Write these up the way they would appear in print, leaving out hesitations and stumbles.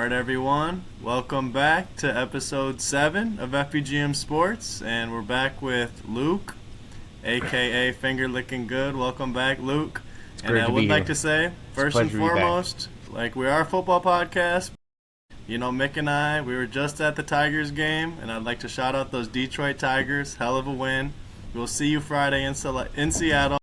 right, everyone. Welcome back to episode 7 of FPGM Sports, and we're back with Luke, aka Finger Licking Good. Welcome back, Luke. It's And great I to would be like here. to say, first and pleasure to be back. foremost, like we are a football podcast. You know, Mick and I, we were just at the Tigers game, and I'd like to shout out those Detroit Tigers. Hell of a win. We'll see you Friday in Seattle.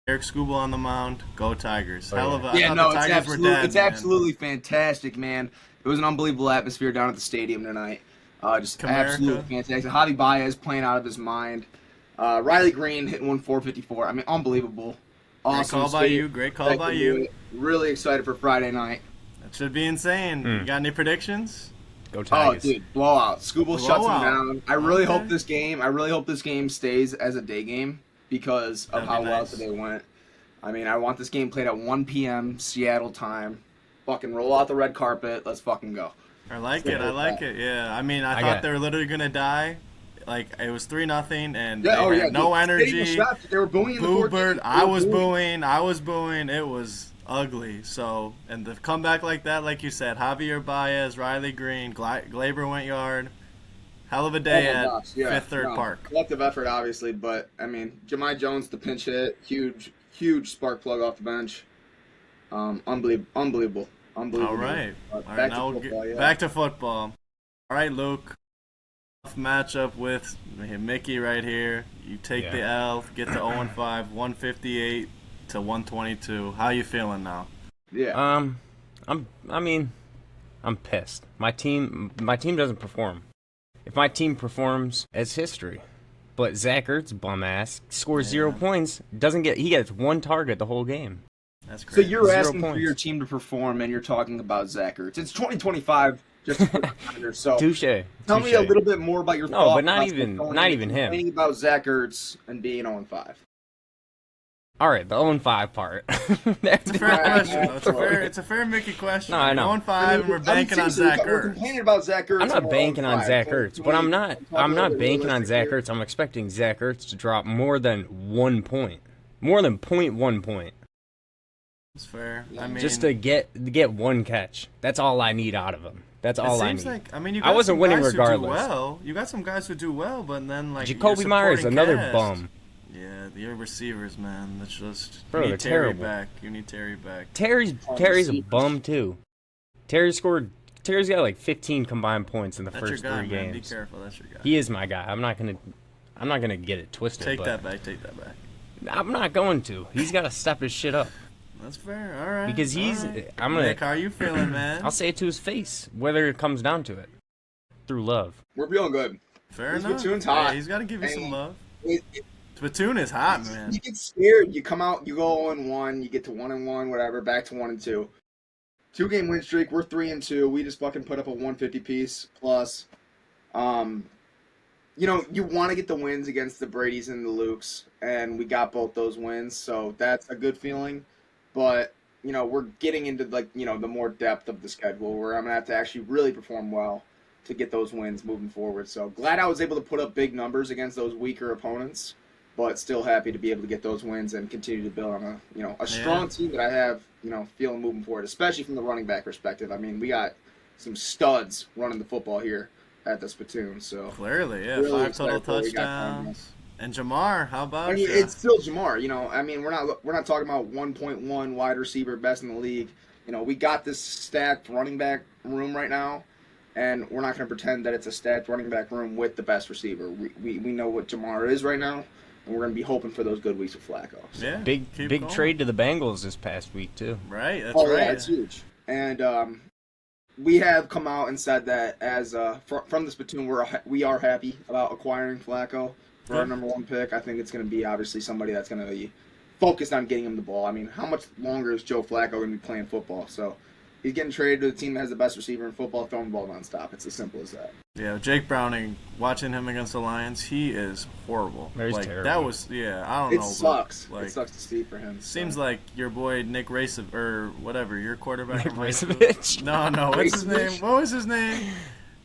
Eric Scooble on the mound. Go Tigers. Hell of a I Yeah, thought no, the it's Tigers were dead, it's man. absolutely fantastic, man. It was an unbelievable atmosphere down at the stadium tonight. Just Comerica. absolutely fantastic. Javi Baez playing out of his mind. Riley Green hitting one 454. I mean, unbelievable. Awesome. Great call by you. Great call by you. Really excited for Friday night. That should be insane. You got any predictions? Go Oh, Tigers. dude, blowout. Scooble shuts him Blowout. down. I really Okay. hope this game stays as a day game because of That'd be how well nice. today went. I mean, I want this game played at 1 p.m. Seattle time. Fucking roll out the red carpet. Let's fucking go. I like it. I like it. Yeah. I mean, I got thought it. they were literally gonna die. Like it was 3-0, and Yeah, they had dude, no the stadium energy. shocked. They were booing in the Boo fourth bird. inning. I They were was booing. It was ugly. So, and the comeback like that, like you said, Javier Baez, Riley Green, Glaber went yard. Hell of a day Oh my at gosh, yeah. Fifth Third No, Park. Collective effort, obviously, but I mean, Jahmai Jones, the pinch hit, huge spark plug off the bench. Unbelievable. All right. All right. Back Now to we'll football, get yeah. back to football. All right, Luke. Tough matchup with Mickey right here. You take Yeah. the L, get to 0-5, 158 to 122. How you feeling now? Yeah. I'm pissed. My team doesn't perform. If my team performs, it's history. But Zach Ertz, bum ass, scores 0 points. He gets one target the whole game. That's So crazy. you're 0 asking for points. your team to perform, and you're talking about Zach Ertz. It's 2025, just a quick reminder. So Touche. tell me a little bit more about your No, thought but not process even- going not into even him. complaining about Zach Ertz and being 0-5. All right, the 0-5 part. It's a fair question. It's a fair Mickey question. No, I know. 0-5, and we're banking on Zach We're Ertz. complaining about Zach Ertz. I'm not and we're banking on 0-5. Zach So Ertz, can but we I'm not talk a little bit banking on realistic Zach here? Ertz. I'm expecting Zach Ertz to drop more than 1 point. More than 0.1 point. It's fair. Yeah. I mean, Just to get one catch. That's all I need out of him. That's all it I seems need. like you I got wasn't some winning guys who regardless. do well. You got some guys who do well, but then like Jacoby your Myers, supporting another cast- bum. Yeah, your receivers, man. That's just Bro, you they're need Terry terrible. back. You need Terry back. Terry's a bum too. Terry's got like 15 combined points in the That's your first guy, 3 man. Be games. careful. That's your guy. He is my guy. I'm not gonna get it twisted. Take but that back. Take that back. I'm not going to. He's got to step his shit up That's fair. All right. because he's. all right. I'm gonna. Nick, how are you feeling, man? I'll say it to his face, whether it comes down to it, through love. We're feeling good. Fair This enough. platoon's hot. Yeah, he's got to give you some And- love. It- Platoon is hot, man. You get scared. You come out. You go 0-1. You get to 1-1. Whatever. Back to 1-2. 2-game win streak. We're 3-2. We just fucking put up a 150 piece plus. You want to get the wins against the Bradys and the Lukes, and we got both those wins, so that's a good feeling. But we're getting into the more depth of the schedule where I'm gonna have to actually really perform well to get those wins moving forward. So glad I was able to put up big numbers against those weaker opponents, but still happy to be able to get those wins and continue to build on a strong team that I have feeling moving forward, especially from the running back perspective. I mean, we got some studs running the football here at the Spittoon. So Clearly, yeah. Really 5 total excited for what we got coming touchdowns. And Jamar, how about I mean, ya? it's still Jamar. I mean, we're not talking about 1.1 wide receiver best in the league. We got this stacked running back room right now, and we're not going to pretend that it's a stacked running back room with the best receiver. We know what Jamar is right now, and we're going to be hoping for those good weeks with Flacco. So. Yeah, Big keep big going. trade to the Bengals this past week too. Right, that's Oh right. yeah, it's huge. And we have come out and said that as from the Spittoon, we are happy about acquiring Flacco for our Good. number 1 pick. I think it's going to be obviously somebody that's going to be focused on getting him the ball. I mean, how much longer is Joe Flacco going to be playing football? So he's getting traded to the team that has the best receiver in football, throwing the ball nonstop. It's as simple as that. Yeah, Jake Browning, watching him against the Lions, he is horrible. He's like terrible. that was, I don't It know. sucks. But, It sucks to see for him. Seems so. like your boy Nick your quarterback Nick from high school. Racevich? No, what's his Racevich? name? What was his name?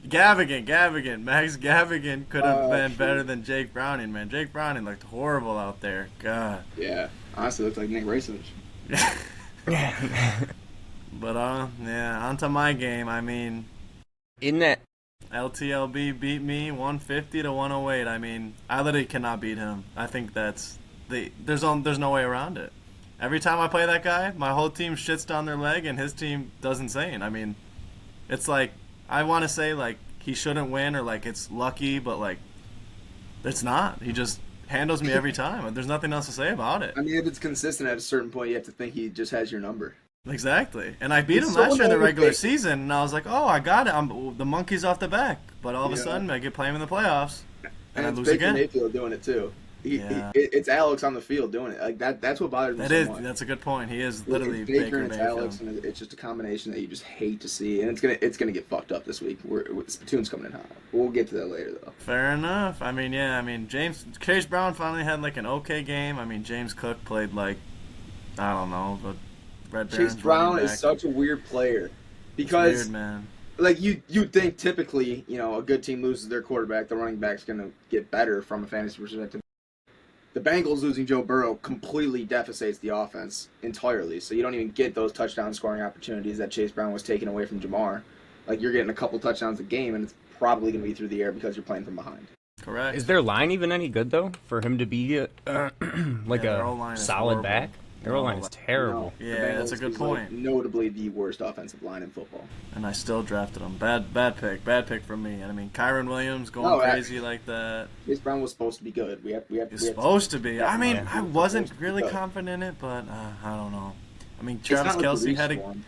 Gavigan. Max Gavigan could have been Shoot. better than Jake Browning, man. Jake Browning looked horrible out there. God. Yeah, honestly, looks like Nick Racevich. But yeah, on to my game. I mean, In that, LTLB beat me 150 to 108. I mean, I literally cannot beat him. I think there's no way around it. Every time I play that guy, my whole team shits down their leg, and his team does insane. I mean, it's like I want to say like he shouldn't win or like it's lucky, but like it's not. He just handles me every time. There's nothing else to say about it. I mean, if it's consistent at a certain point, you have to think he just has your number. Exactly. And I beat him He's so last year in the regular overpaid. season, and I was like, oh, I got it. The monkey's off the back. But all of a Yeah. sudden, I get playing in the playoffs, and I it's lose Baker again. Mayfield doing it too. Yeah. It's Alex on the field doing it. Like that's what bothers me so much. That's a good point. He is literally It's Baker Baker and it's Mayfield. Alex, and it's just a combination that you just hate to see, and it's gonna get fucked up this week. Splatoon's coming in hot. We'll get to that later though. Fair enough. I mean, yeah. I mean, Chase Brown finally had like an okay game. I mean, James Cook played like, I don't know, but Red Chase Baron's Brown running is back. such a weird player It's because weird, man. like you'd think typically a good team loses their quarterback, the running back's gonna get better from a fantasy perspective. The Bengals losing Joe Burrow completely devastates the offense entirely, so you don't even get those touchdown scoring opportunities that Chase Brown was taking away from Jamar. Like you're getting a couple touchdowns a game, and it's probably going to be through the air because you're playing from behind. Correct. is their line even any good though for him to be like their O-line a is solid horrible. back? Their O-line is terrible. No, Yeah, the that's a Bengals good is, like, point. notably the worst offensive line in football. And I still drafted him. Bad pick from me. And I mean, Kyron Williams going No, crazy like that. Chase Brown was supposed to be good. He's supposed to be. I mean, Yeah. I wasn't Supposed to be really good. confident in it, but I don't know. I mean, It's Travis not like Kelsey Reese had a. won.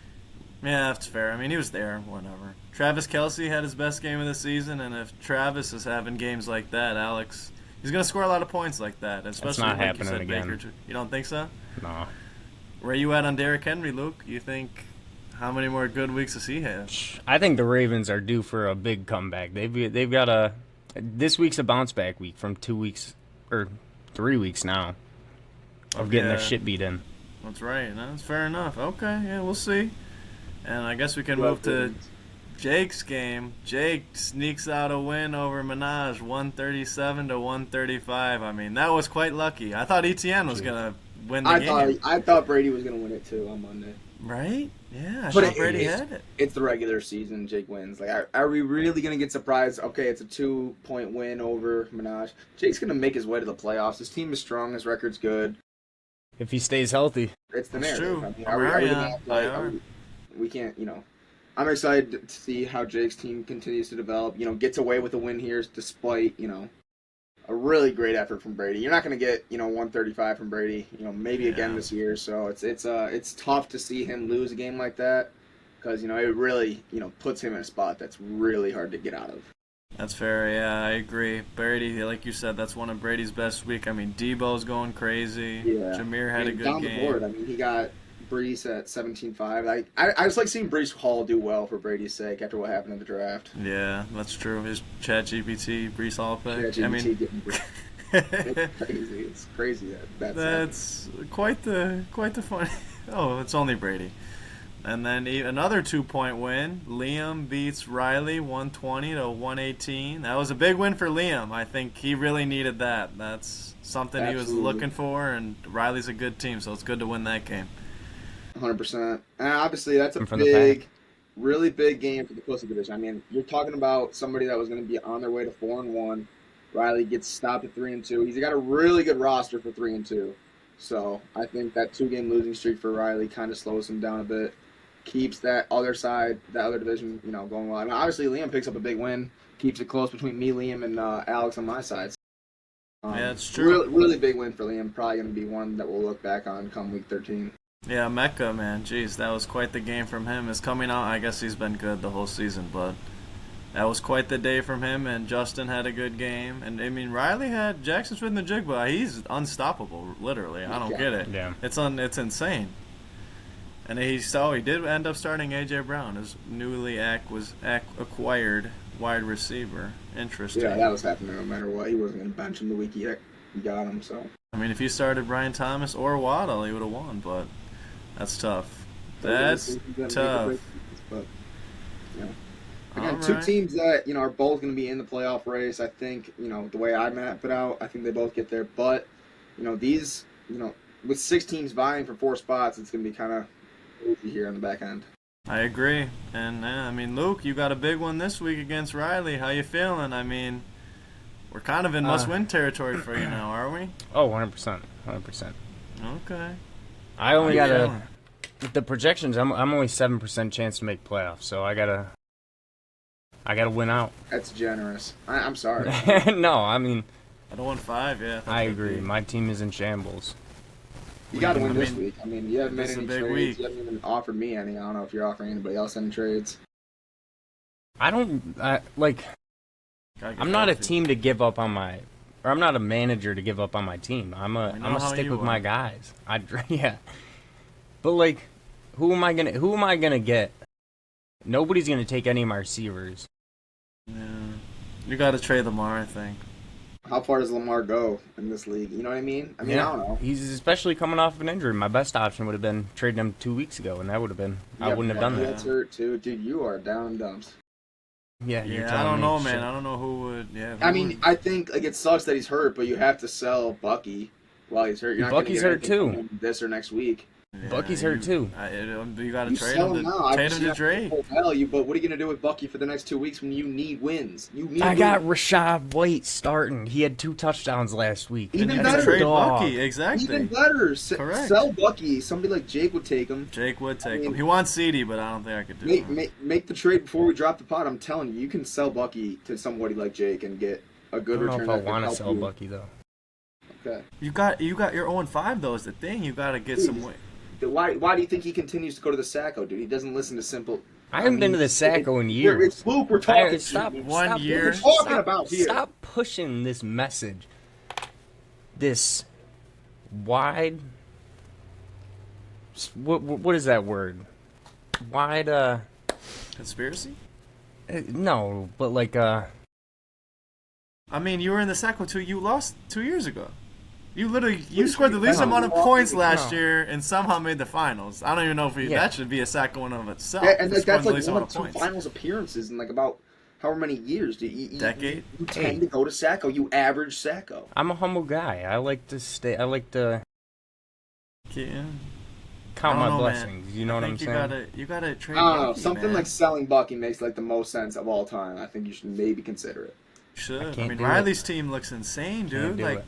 Yeah, that's fair. I mean, he was there. Whatever. Travis Kelsey had his best game of the season, and if Travis is having games like that, Alex, he's gonna score a lot of points like that. Especially not like happening you said, again. Baker. You don't think so? No. Where you at on Derrick Henry, Luke? You think how many more good weeks does he have? I think the Ravens are due for a big comeback. They've got this week's a bounce back week from 2 weeks or 3 weeks now of getting their Yeah. shit beat in. That's right. That's fair enough. Okay, yeah, we'll see. And I guess we can move to Jake's game. Jake sneaks out a win over Minaj, 137 to 135. I mean, that was quite lucky. I thought ETN was gonna win the game. I thought Brady was going to win it too on Monday. Right? Yeah, I But thought Brady it's- had it. It's the regular season. Jake wins. Like, are we really going to get surprised? Okay, it's a 2-point win over Minaj. Jake's going to make his way to the playoffs. His team is strong. His record's good. If he stays healthy. It's the That's narrative. true. I mean, I'm are we already gonna on act like- IR. we can't, I'm excited to see how Jake's team continues to develop. Gets away with a win here despite, a really great effort from Brady. You're not going to get, 135 from Brady, maybe again Yeah. this year. So it's tough to see him lose a game like that because, it really, puts him in a spot that's really hard to get out of. That's fair. Yeah, I agree. Brady, like you said, that's one of Brady's best week. I mean, Debo's going crazy. Yeah. Jameer had a And good down game. the board, I mean, he got Brees at 17-5. I just like seeing Brees Hall do well for Brady's sake after what happened in the draft. Yeah, that's true. His ChatGPT, Brees Hall pick. Yeah, I mean, getting it's crazy. It's crazy that's that's quite the funny. Oh, it's only Brady. And then another 2-point win. Liam beats Riley 120 to 118. That was a big win for Liam. I think he really needed that. That's something he was Absolutely. looking for, and Riley's a good team, so it's good to win that game. 100%. And obviously, that's a And from the really big game for the Pussy division. I mean, you're talking about somebody that was going to be on their way to 4-1. Riley gets stopped at 3-2. He's got a really good roster for 3-2. So I think that 2-game losing streak for Riley kind of slows him down a bit. Keeps that other side, that other division, going well. I mean, obviously, Liam picks up a big win. Keeps it close between me, Liam, and Alex on my side. Yeah, it's true. Really big win for Liam. Probably going to be one that we'll look back on come week 13. Yeah, Mecca, man. Jeez, that was quite the game from him. Is coming out. I guess he's been good the whole season, but that was quite the day from him. And Justin had a good game. And I mean, Riley had Jackson Smith and the Jigba. He's unstoppable, literally. I don't Yeah. get it. Yeah. It's insane. And he did end up starting AJ Brown, his newly acquired wide receiver. Interesting. Yeah, that was happening no matter what. He wasn't going to bench him the week he got him, so. I mean, if he started Brian Thomas or Waddle, he would have won, but that's tough. That's tough. But, Again, All two right. teams that are both going to be in the playoff race. I think the way I map it out, I think they both get there. But these with 6 teams vying for 4 spots, it's going to be kind of crazy here on the back end. I agree. And I mean, Luke, you got a big one this week against Riley. How you feeling? I mean, we're kind of in must-win territory for you now, are we? Oh, 100%. 100%. Okay. I only How you got feeling? the projections. I'm only 7% chance to make playoffs, so I gotta win out. That's generous. I'm sorry. No, I mean, I don't want 5, yeah. I agree. My team is in shambles. You got to win I this mean, week. I mean, you haven't made this is a any big trades. week. You haven't even offered me any. I don't know if you're offering anybody else any trades. I'm Gotta not a get team to give up on my, or I'm not a manager to give up on my team. I'm know a how stick you with my are. guys. Yeah. But like, who am I gonna get? Nobody's gonna take any of my receivers. Yeah. You got to trade Lamar, I think. How far does Lamar go in this league? You know what I mean? I mean, I don't know. He's especially coming off of an injury. My best option would have been trading him 2 weeks ago, and that would have been I wouldn't have done that. That's hurt too, dude. You are down in dumps. Yeah, you're Yeah, I telling don't me know, shit. man. I don't know who would. Yeah. I mean, I think it sucks that he's hurt, but you have to sell Bucky while he's hurt. You're not Bucky's gonna hurt get anything too. from him this or next week. Bucky's hurt too. You got to You trade sell him him to now. I trade just him to have Drake. full value, but what are you gonna do with Bucky for the next 2 weeks when you need wins? You need. I wins. got Rashad White starting. He had 2 touchdowns last week. Even You better. can trade Dog. Bucky, exactly. Even better. Correct. Sell Bucky. Somebody like Jake would take him. Jake would take mean- him. He wants CD, but I don't think I could do it. Make the trade before we drop the pot. I'm telling you, you can sell Bucky to somebody like Jake and get a I good don't know return. if I that could want to help sell you. Bucky though. Okay. You got your 0-5 though. Is the thing. You got to get some way. Why do you think he continues to go to the Sacco, dude? He doesn't listen to simple. I haven't been to the Sacco in years. It's Luke we're talking Stop, to. One stop, year. We're talking stop, about here. Stop pushing this message. This wide. What is that word? Wide. Conspiracy? No, but like I mean, you were in the Sacco too. You lost 2 years ago. You scored the least amount of points last year and somehow made the finals. I don't even know if that should be a Sacco in and of itself. Yeah, and for that's scoring the like least one amount of 2 points. finals appearances in like about however many years. Decade? You tend to go to Sacco. You average Sacco. I'm a humble guy. I like to stay. I like to Yeah. count I my don't know, blessings. man. You know I what I'm think saying? You gotta trade. I don't know. Bucky, Something man. like selling Bucky makes like the most sense of all time. I think you should maybe consider it. You should. I can't mean, do it. Riley's team looks insane, dude. do Like, it.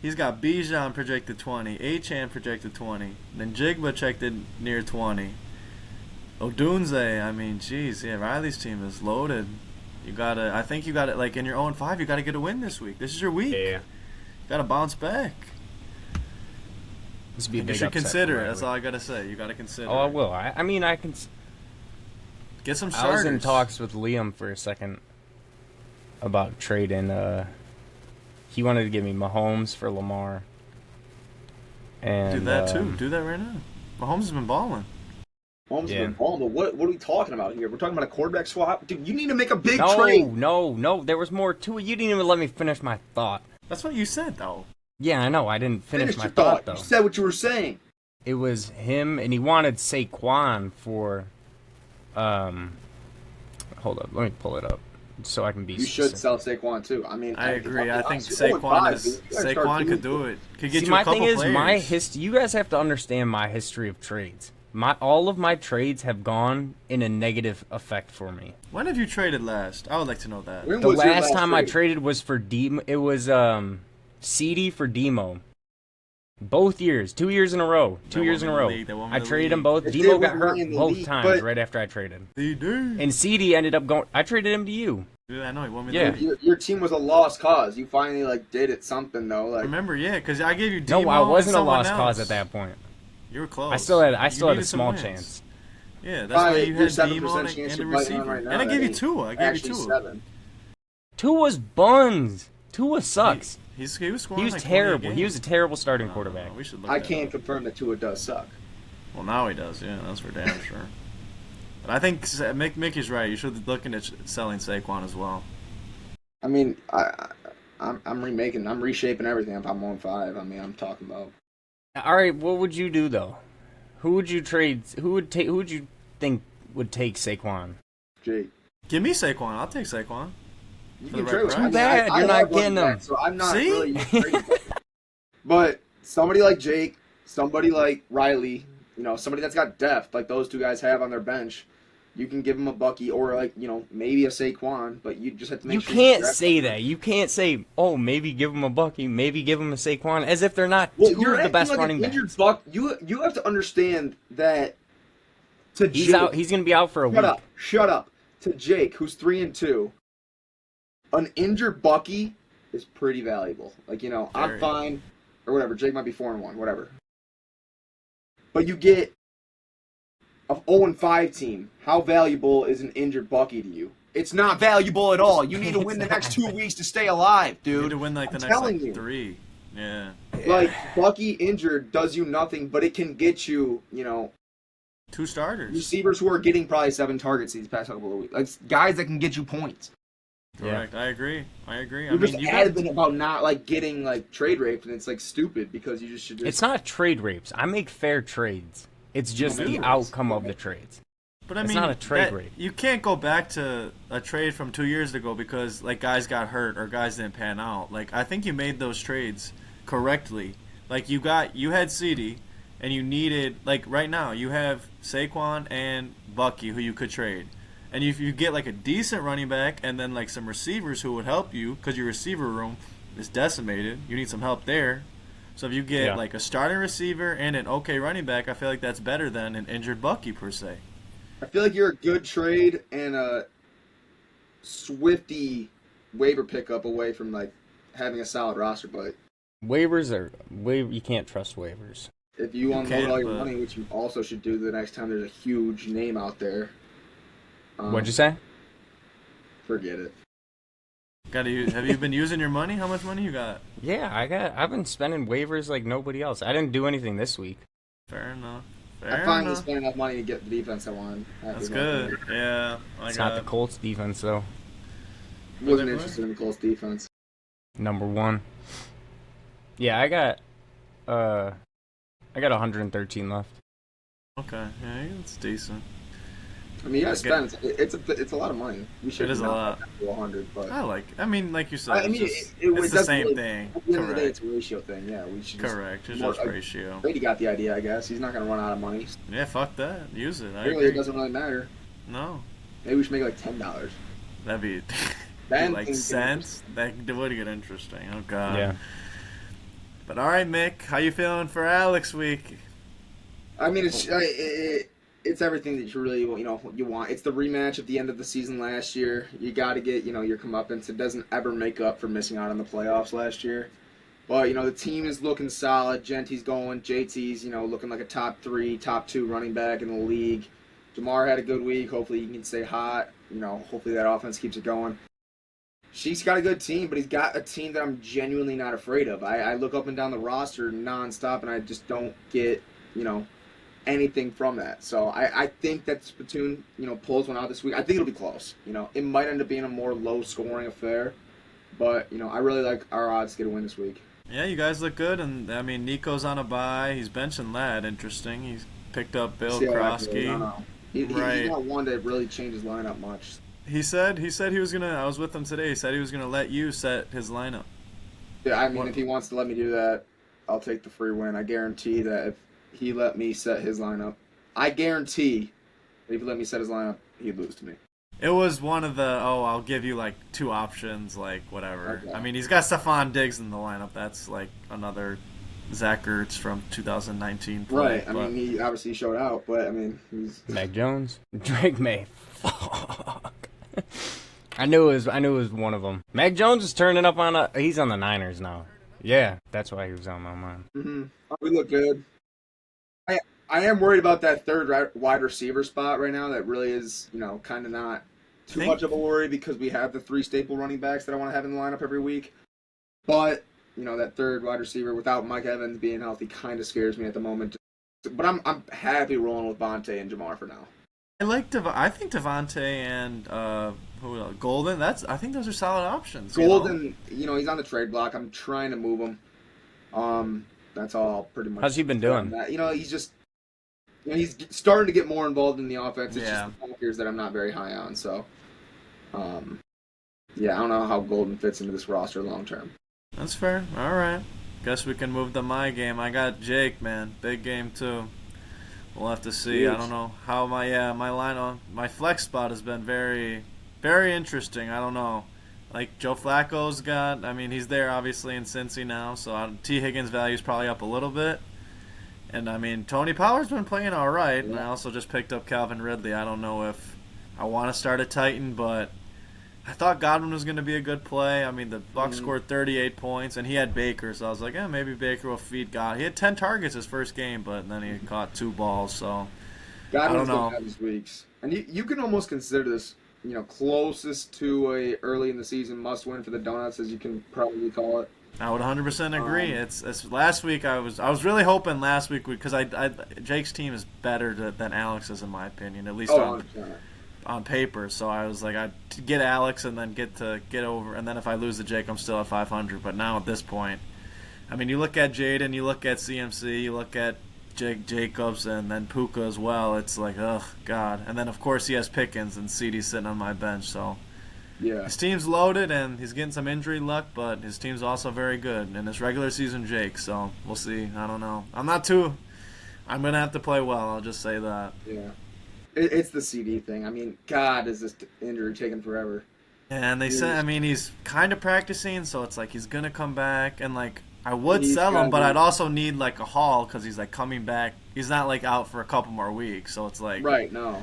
he's got Bijan projected 20, Achan projected 20, then Jigba projected near 20. Odunze, I mean, jeez, yeah, Riley's team is loaded. I think you gotta, like, in your 0-5, you gotta get a win this week. This is your week. Yeah. You gotta bounce back. This would be a You big should upset consider for it. That's Riley. all I gotta say. You gotta consider Oh, I it. will. I mean, I can. Get some I starters. was in talks with Liam for a second about trading. He wanted to give me Mahomes for Lamar. And Do that, too. Do that right now. Mahomes has been balling. Holmes Yeah. been balling, but what are we talking about here? We're talking about a quarterback swap? Dude, you need to make a big No, trade. no. There was more to it. You didn't even let me finish my thought. That's what you said, though. Yeah, I know. I didn't finish my your thought though. You said what you were saying. It was him, and he wanted Saquon for. Hold up. Let me pull it up so I can be. You should specific. sell Saquon too. I mean, I agree. I think you're 0-5, Saquon dude. You gotta start Saquon doing could do it. Could get See, you my a couple thing is players. my history. You guys have to understand my history of trades. All of my trades have gone in a negative effect for me. When have you traded last? I would like to know that. When The was your last time I trade? traded was for Demo. It was CD for Demo. Both years, 2 years in a row. They 2 years in a won the row. league, they won I the traded them league. both. If they Demo were got hurt winning the both league, times but- right after I traded. They do. And CD ended up going. I traded him to you. Dude, I know he won me Yeah. the league. Your team was a lost cause. You finally did it something though. Like Remember, yeah, because I gave you Demo No, I wasn't and a lost someone cause else. at that point. You were close. I still had You a needed some small wins. chance. Yeah, that's why you your had 7% Demo and chance a you're biting on receiver. right now. And I that gave you ain't Tua. I gave you actually Tua. 7. Tua's buns. Tua sucks. He was scoring He was like 20 a terrible. game. He was a terrible starting No, quarterback. no, we should look I that can't up. confirm that Tua does suck. Well, now he does. Yeah, that's for damn sure. But I think Mickey's right. You should be looking at selling Saquon as well. I mean, I'm reshaping everything. If I'm 1-5, I mean, I'm talking about. All right, what would you do though? Who would you trade? Who would you think would take Saquon? Jake. Give me Saquon. I'll take Saquon. You For can the trade right with price. Too bad, you're not have getting running him. backs, so I'm not See? really even trading for him. But somebody like Jake, somebody like Riley, somebody that's got depth, like those two guys have on their bench, you can give them a Bucky or like maybe a Saquon, but you just have to make You sure can't draft say them. that. You can't say, oh, maybe give him a Bucky, maybe give him a Saquon, as if they're not Well, 2 you're of the acting best like running an injured backs. Buck. You have to understand that to He's Jake. out. He's gonna be out for a Shut week. up. Shut up. To Jake, who's 3-2, an injured Bucky is pretty valuable. Like, I'm Very. fine, or whatever. Jake might be 4-1, whatever. But you get a 0-5 team. How valuable is an injured Bucky to you? It's not valuable at all. You need to win the next 2 weeks to stay alive, You dude. need to win like the I'm next telling you. 3. Yeah. Like, Bucky injured does you nothing, but it can get you, 2 starters. receivers who are getting probably 7 targets these past couple of weeks. Like, guys that can get you points. Correct. I agree. You're just adamant about not like getting like trade raped, and it's like stupid because you just should. It's not trade rapes. I make fair trades. It's just do. the outcome of the trades. But I It's mean, not a trade rape. You can't go back to a trade from 2 years ago because like guys got hurt or guys didn't pan out. Like I think you made those trades correctly. Like you had CD, and you needed like right now you have Saquon and Bucky who you could trade. And if you get like a decent running back and then like some receivers who would help you because your receiver room is decimated, you need some help there. So if you get like a starting receiver and an okay running back, I feel like that's better than an injured Bucky per se. I feel like you're a good trade and a Swifty waiver pickup away from like having a solid roster, but Waivers are you can't trust waivers. if you unload can, all your but- money, which you also should do the next time there's a huge name out there, What'd you say? forget it. Have you been using your money? How much money you got? Yeah, I've been spending waivers like nobody else. I didn't do anything this week. Fair enough. I finally spent enough money to get the defense I wanted. That's good. Yeah. It's not the Colts defense though. Wasn't interested in the Colts defense. Number 1. Yeah, I got 113 left. Okay. Yeah, it's decent. I mean, you gotta spend. It's a lot of money. We should It is a not lot. have to 100, but I mean, like you said, I mean, it's it the same thing. At the end of the day, Correct. it's a ratio thing. Yeah, we should. Correct. It's more- just ratio. Brady got the idea, I guess. He's not gonna run out of money. Yeah, fuck that. Use it. I Really, it agree. doesn't really matter. No. Maybe we should make like $10. That'd be Then like things get cents. That would get interesting. Oh god. Yeah. But all right, Mick, how you feeling for Alex week? I mean, it's everything that you really you want. It's the rematch at the end of the season last year. You got to get your comeuppance. It doesn't ever make up for missing out on the playoffs last year. But the team is looking solid. Genty's going. JT's looking like a top 3, top 2 running back in the league. Jamar had a good week. Hopefully he can stay hot. Hopefully that offense keeps it going. She's got a good team, but he's got a team that I'm genuinely not afraid of. I look up and down the roster nonstop, and I just don't get anything from that. So I think that Splatoon pulls one out this week. I think it'll be close. It might end up being a more low scoring affair, but I really like our odds to get a win this week. Yeah, you guys look good, and I mean Nico's on a bye. He's benching Ladd. Interesting. He's picked up Bill See how that goes. I Krosky. don't know. He's not one to really change his lineup much. He said he was gonna. I was with him today. He said he was gonna let you set his lineup. Yeah, I mean, if he wants to let me do that, I'll take the free win. I guarantee that if he let me set his lineup, I guarantee that if he let me set his lineup, he'd lose to me. It was one of the I'll give you like 2 options, like whatever. Okay. I mean, he's got Stephon Diggs in the lineup. That's like another Zach Ertz from 2019. play, Right. I but- mean, he obviously showed out, but I mean, he's Mac Jones, Drake May. Fuck. I knew it was one of them. Mac Jones is turning up he's on the Niners now. Yeah, that's why he was on my mind. we look good. I am worried about that third wide receiver spot right now. That really is, kind of not too much of a worry because we have the 3 staple running backs that I want to have in the lineup every week. But that third wide receiver without Mike Evans being healthy kind of scares me at the moment. But I'm happy rolling with Bonte and Jamar for now. I think Devontae and who else? Golden. I think those are solid options. Golden, he's on the trade block. I'm trying to move him. That's all pretty much. How's he been doing? He's just. He's starting to get more involved in the offense. It's Yeah. just the Packers that I'm not very high on. So, Yeah, I don't know how Golden fits into this roster long term. That's fair. All right. Guess we can move to my game. I got Jake, man. Big game too. We'll have to see. I don't know how my line on my flex spot has been very, very interesting. I don't know. Like Joe Flacco's got. I mean, he's there obviously in Cincy now, so T Higgins' value is probably up a little bit. And I mean, Tony Pollard's been playing all right. And I also just picked up Calvin Ridley. I don't know if I want to start a Titan, but I thought Godwin was going to be a good play. I mean, the Bucs scored 38 points, and he had Baker, so I was like, maybe Baker will feed God. He had 10 targets his first game, but then he caught 2 balls, so Godwin's I don't know. going to have his weeks. And you can almost consider this, closest to a early in the season must-win for the Donuts, as you can probably call it. I would 100% agree. It's last week I was really hoping last week because Jake's team is better than Alex's in my opinion, at least on paper. So I was like, I'd get Alex and then get over, and then if I lose to Jake, I'm still at 500. But now at this point, I mean, you look at Jaden, you look at CMC, you look at Jake Jacobs, and then Puka as well. It's like, ugh, God. And then of course he has Pickens and CeeDee sitting on my bench. So yeah, his team's loaded and he's getting some injury luck, but his team's also very good. And it's regular season Jake, so we'll see. I don't know. I'm gonna have to play well. I'll just say that. Yeah. It's the CD thing. I mean, God, is this injury taking forever? And they said, I mean, he's kind of practicing, so it's like he's going to come back. And, like, I would sell him, but I'd also need, like, a haul because he's, like, coming back. He's not, like, out for a couple more weeks, so it's like. Right, no.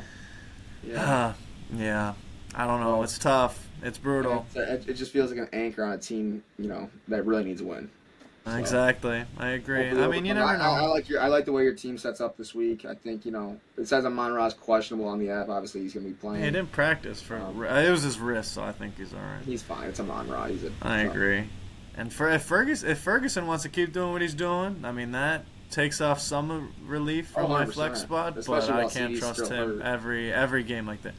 Yeah. Yeah. I don't know. It's tough. It's brutal. It just feels like an anchor on a team, that really needs a win. So, exactly. I agree. I mean, you never know. I like the way your team sets up this week. I think, it says Amon-Ra's questionable on the app. Obviously, he's going to be playing. He didn't practice. It was his wrist, so I think he's all right. He's fine. It's Amon-Ra. I agree. And if Ferguson wants to keep doing what he's doing, I mean, that takes off some relief from my flex spot, but I can't trust him every game like that.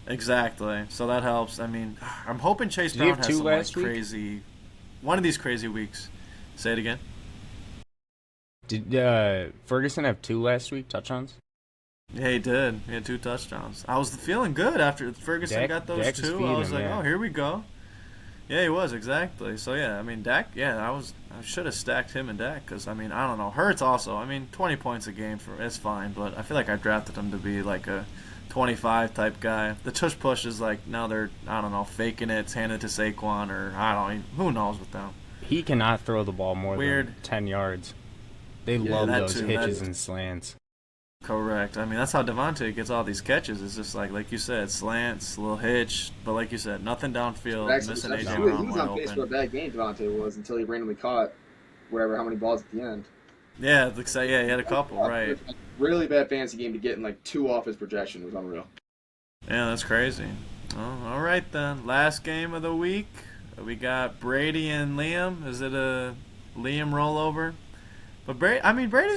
Exactly. So that helps. I mean, I'm hoping Chase Brown has some crazy, one of these crazy weeks. Say it again. Did Ferguson have 2 last week, touchdowns? Yeah, he did. He had 2 touchdowns. I was feeling good after Ferguson got those 2. I was like, oh, here we go. Yeah, he was, exactly. So, yeah, I mean, Dak, I should have stacked him and Dak because, I mean, I don't know. Hurts also. I mean, 20 points a game is fine, but I feel like I drafted him to be like a 25 type guy. The tush push is like, now they're, I don't know, faking it, handing it to Saquon, or I don't know, who knows with them. He cannot throw the ball more than 10 yards. They love those hitches and slants. Correct. I mean, that's how Devontae gets all these catches. It's just like you said, slants, a little hitch, but like you said, nothing downfield, missing AJ Brown. He was on pace for a bad game, Devontae was, until he randomly caught how many balls at the end. Yeah, he had a couple, right. Really bad fantasy game to get in like 2 off his projection. It was unreal. Yeah, that's crazy. Oh, all right then. Last game of the week. We got Brady and Liam. Is it a Liam rollover? But Brady's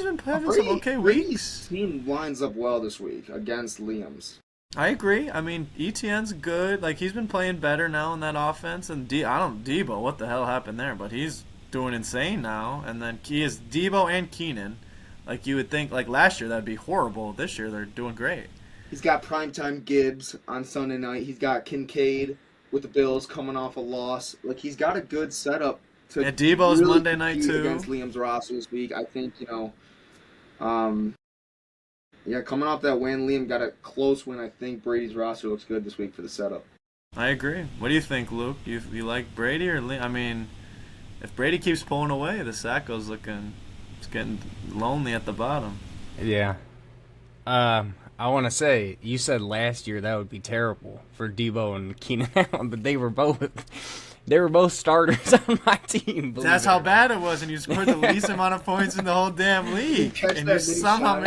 been having some okay weeks. Brady's team lines up well this week against Liam's. I agree. I mean, ETN's good. Like, he's been playing better now in that offense. And Debo, what the hell happened there? But he's doing insane now. And then he is Debo and Keenan. Like, you would think, like, last year that'd be horrible. This year they're doing great. He's got primetime Gibbs on Sunday night. He's got Kincaid with the Bills coming off a loss. Like, he's got a good setup to Debo's really Monday night too against Liam's roster this week. I think, coming off that win, Liam got a close win. I think Brady's roster looks good this week for the setup. I agree. What do you think, Luke? You like Brady or Liam? I mean, if Brady keeps pulling away, the Sacco's it's getting lonely at the bottom. Yeah. I want to say, you said last year that would be terrible for Debo and Keenan Allen, but they were both starters on my team. That's how bad it was, and you scored the least amount of points in the whole damn league. And you somehow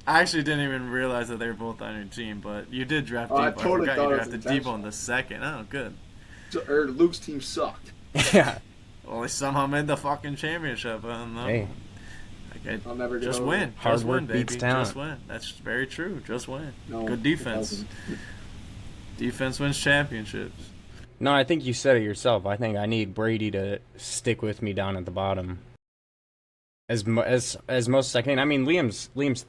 I actually didn't even realize that they were both on your team, but you did draft Debo. I totally forgot thought you it was drafted Debo in the second. Oh, good. Luke's team sucked. Yeah. Well, they somehow made the fucking championship. I don't know. Hey. I'll never just win. Hard just work win, baby. beats talent. Just win. That's very true. Just win. No, good defense. Defense wins championships. No, I think you said it yourself. I think I need Brady to stick with me down at the bottom as most as I can. I mean, Liam's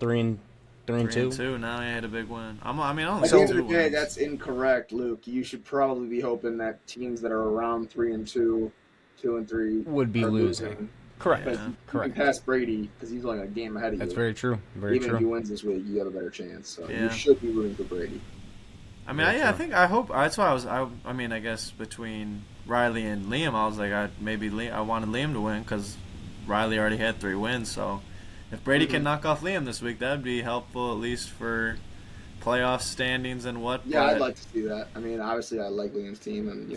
3-2. Now he had a big win. I mean, only At the end 2 of the day, wins. that's incorrect, Luke. You should probably be hoping that teams that are around 3-2, 2-3 Would be are losing. Correct. Because Yeah. you Correct. can pass Brady because he's only a game ahead of That's you. very true. Very Even if he true. wins this week, you have a better chance. So Yeah. you should be rooting for Brady. I mean, Very true. I hope. That's why I mean, I guess between Riley and Liam, I was like, I wanted Liam to win because Riley already had 3 wins. So if Brady can knock off Liam this week, that'd be helpful at least for playoff standings and what. Yeah, but I'd like to see that. I mean, obviously, I like Liam's team and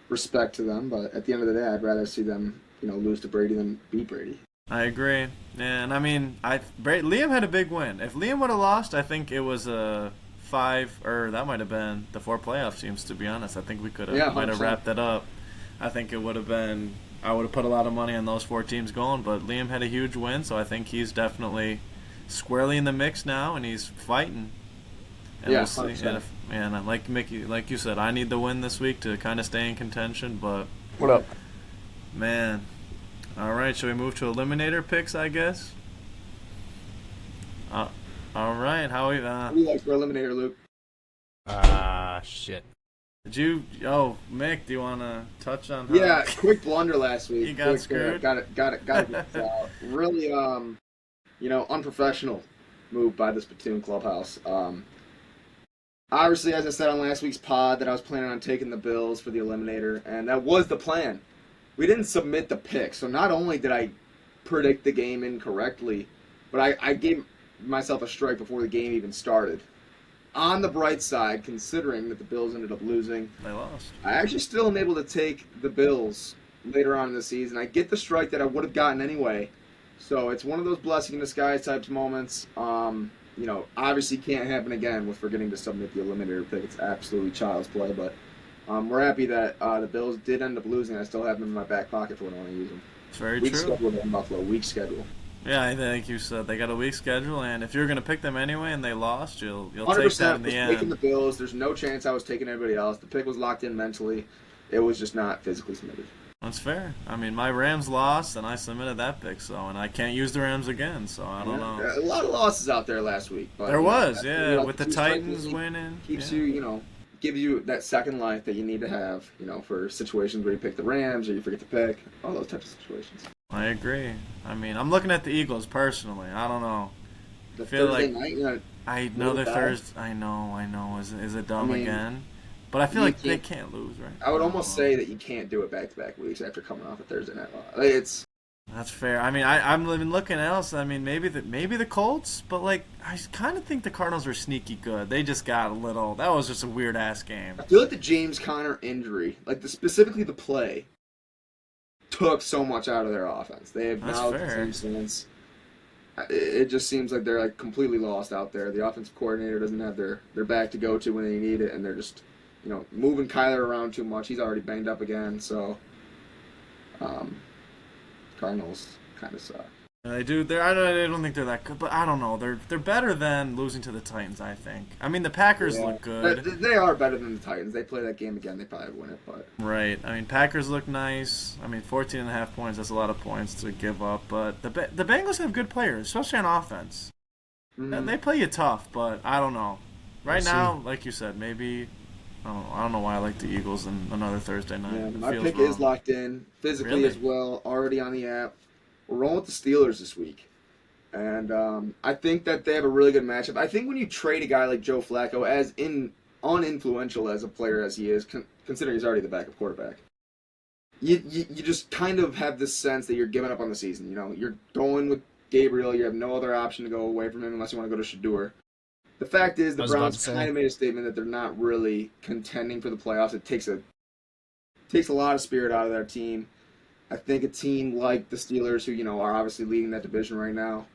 respect to them, but at the end of the day, I'd rather see them lose to Brady than beat Brady. I agree. And I mean, Liam had a big win. If Liam would have lost, I think it was a 5, or that might have been the 4 playoff teams. To be honest, I think we might have 100%. wrapped it up. I think it would have been. I would have put a lot of money on those 4 teams going, but Liam had a huge win, so I think he's definitely squarely in the mix now, and he's fighting. And Yeah, we'll see. 100%. And like Mickey, like you said, I need the win this week to kind of stay in contention. But What up? man, all right, shall we move to eliminator picks? I guess. All right, how we? What do you like for Eliminator, Luke? Shit. Did you? Oh, Mick, do you want to touch on? Yeah, quick blunder last week. You got screwed? Got it. Get this out. Really, unprofessional move by the Spittoon Clubhouse. Obviously, as I said on last week's pod, that I was planning on taking the Bills for the Eliminator, and that was the plan. We didn't submit the pick, so not only did I predict the game incorrectly, but I gave myself a strike before the game even started. On the bright side, considering that the Bills ended up losing, They lost. I actually still am able to take the Bills later on in the season. I get the strike that I would have gotten anyway. So it's one of those blessing in disguise types moments. Obviously can't happen again with forgetting to submit the eliminator pick. It's absolutely child's play, but we're happy that the Bills did end up losing. I still have them in my back pocket for when I want to use them. It's very Week true. schedule in Buffalo. Week schedule. Yeah, I think you said they got a weak schedule, and if you're going to pick them anyway and they lost, you'll take 100% that in was the taking the end. Bills. There's no chance I was taking anybody else. The pick was locked in mentally. It was just not physically submitted. That's fair. I mean, my Rams lost, and I submitted that pick, and I can't use the Rams again, so I don't know. A lot of losses out there last week. But, There was, with the two strike Titans lead winning. keeps yeah. you, gives you that second life that you need to have, for situations where you pick the Rams or you forget to pick, all those types of situations. I agree. I mean, I'm looking at the Eagles personally. I don't know. The feel Thursday like- night, I know they're bad. Thursday. I know. Is it dumb I mean, again? But I feel you like they can't- can't lose, right? I would almost say that you can't do it back-to-back weeks after coming off a Thursday night loss. It's That's fair. I mean, I'm been looking else. I mean, maybe the Colts, but like I kind of think the Cardinals were sneaky good. They just got a little. That was just a weird ass game. I feel like the James Conner injury, specifically the play, took so much out of their offense. They have That's now fair. the same stance. It just seems like they're completely lost out there. The offensive coordinator doesn't have their back to go to when they need it, and they're just moving Kyler around too much. He's already banged up again, so Cardinals kind of suck. They do. I don't think they're that good, but I don't know. They're better than losing to the Titans. I think. I mean, the Packers Yeah. look good. They are better than the Titans. They play that game again, they probably win it. But Right. I mean, Packers look nice. I mean, 14.5 points. That's a lot of points to give up. But the Bengals have good players, especially on offense. And they play you tough, but I don't know. Right We'll now, like you said, maybe. I don't know why I like the Eagles in another Thursday night. yeah, It my feels pick wrong. is locked in physically Really? as well, already on the app. We're rolling with the Steelers this week. And I think that they have a really good matchup. I think when you trade a guy like Joe Flacco, as uninfluential as a player as he is, considering he's already the backup quarterback, you just kind of have this sense that you're giving up on the season. You're going with Gabriel. You have no other option to go away from him unless you want to go to Shador. The fact is, the I was about Browns to say. kind of made a statement that they're not really contending for the playoffs. It takes a lot of spirit out of their team. I think a team like the Steelers, who are obviously leading that division right now,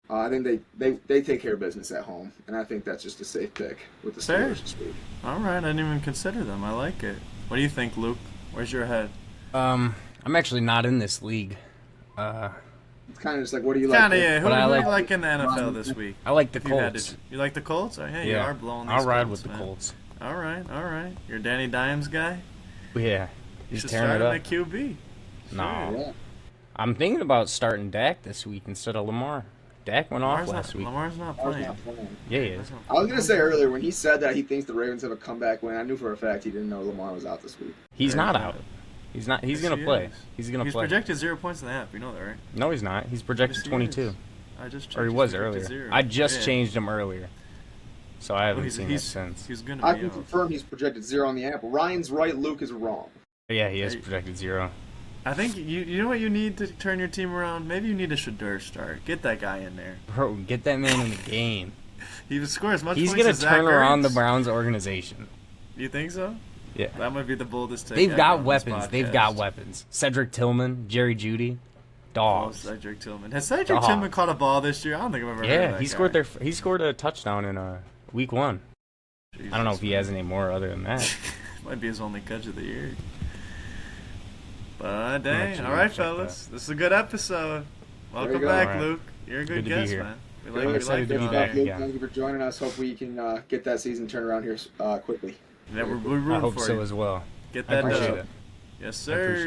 I think they take care of business at home, and I think that's just a safe pick with the Fair. Steelers this week. All right, I didn't even consider them. I like it. What do you think, Luke? Where's your head? I'm actually not in this league. It's kind of just like, what do you like? Kind of, yeah. Who But I do you like- like in the NFL this week? I like the If you had Colts. you like the Colts? Oh, hey, you are blowing these I'll ride Colts, with the man. Colts. All right. You're a Danny Dimes guy? Yeah, You he's should tearing start it him up. at QB. No, Yeah. I'm thinking about starting Dak this week instead of Lamar. Dak went off last week. Lamar's not Lamar's playing. not playing. Yeah, he is. I was gonna say earlier when he said that he thinks the Ravens have a comeback win. I knew for a fact he didn't know Lamar was out this week. He's not out. He's not. He's gonna play. He's gonna play. He's projected 0 points in the half. You know that, right? No, he's not. He's projected Yes, he 22. is. I just checked. Or he He's was projected earlier. 0. I just Yeah. changed him earlier, so I haven't He's- seen it since. He's gonna I be can out. confirm he's projected 0 on the app. Ryan's right. Luke is wrong. Yeah, he is Hey. projected 0. I think you know what you need to turn your team around. Maybe you need a Shadur start. Get that guy in there. Bro, get that man in the game. He would score as much. He's points gonna as Zach turn around the Ertz. Browns organization. You think so? Yeah. That might be the boldest take. They've ever got on this weapons. They've podcast. got weapons. Cedric Tillman, Jerry Judy, Oh, dogs. Cedric Tillman. Has Cedric Dogs. Tillman caught a ball this year? I don't think I've ever heard of Yeah, that he guy. scored he scored a touchdown in week 1. Jesus, I don't know if he man. has any more other than that. Might be his only catch of the year. But dang, actually all right, check fellas, this is a good episode. Welcome you go. back, All right. Luke. You're a good Good to be guest, here. man. We Good. like, we excited like to you be on back here. again. Thank you for joining us. Hopefully you can get that season turned around here quickly. Yeah, we're I rooting hope for so you. as well. Get I that appreciate dub. it. Yes, I appreciate sir. it.